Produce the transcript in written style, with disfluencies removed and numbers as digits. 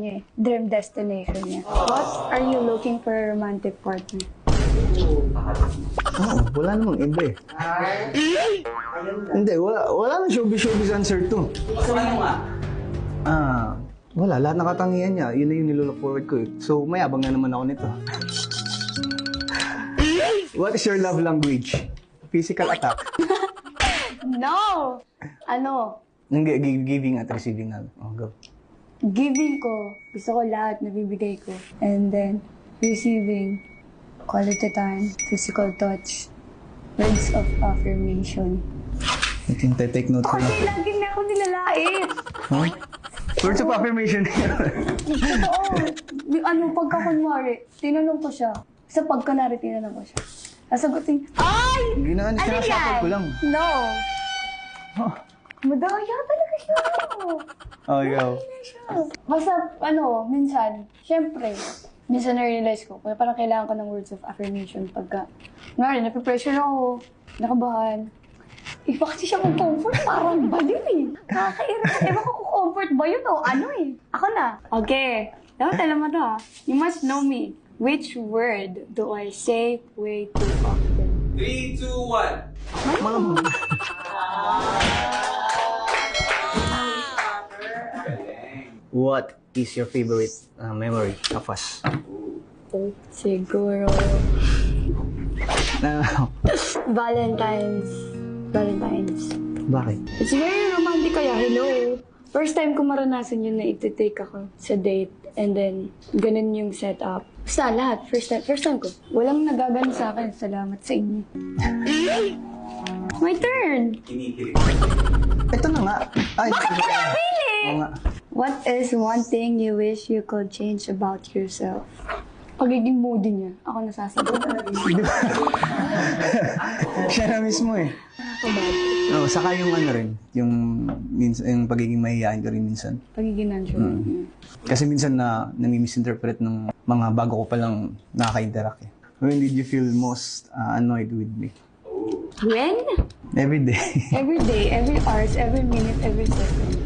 niya, dream destination niya. What are you looking for a romantic partner? Wala namang iba eh. Hindi, wala nang showbiz answer to. Wala, lahat ng katangian niya, yun na yung nilook forward ko eh. So, mayabang na naman ako nito. What is your love language? Physical attack? No! Ano? Hindi, giving at receiving na. Oh, go. Giving ko. Gusto ko lahat nabibigay ko. And then, receiving. Quality time, physical touch, words of affirmation. I think take note ko lang. Kasi lagi na ako nilalait. Huh? Words of affirmation. Totoo. Pagka kunwari, tinanong ko siya. Sa pagkunwari, tinanong ko siya. Sasagutin, ay! Hindi na, sinasapag ko lang. No. Huh? Madaya talaga siya. Oh, ikaw. Basta, minsan, syempre, minsan na-realize ko, kaya parang kailangan ko ng words of affirmation pagka, napipressure ako, nakabahan. Iba kasi siya mag-comfort, parang baliw eh. Nakaka-irita. Ewan ko kung comfort ba yun o ano eh. Ako na. Okay. Dapat alam mo to ha. You must know me. Which word do I say way too often? 3, 2, 1. Malamang. What is your favorite memory of us? Siguro, Valentine's. Bakit? It's very romantic kaya, hello. First time ko maranasan yun na iti-take ako sa date. And then, ganun yung setup. Basta lahat, first time ko. Walang nagagano sa akin. Salamat sa inyo. My turn! Kinikilig. Ito na nga. Ay, Bakit ka napili? Oo nga. What is one thing you wish you could change about yourself? Pagiging moody niya. Ako nasasagot. Siya na mismo eh. Oh, saka yung rin, yung pagiging mahihain ka rin minsan. Pagiging unsure. Kasi minsan nami-misinterpret ng mga bago ko palang nakaka-interact eh. When did you feel most annoyed with me? When? Every day. Every day, every hours, every minute, every second.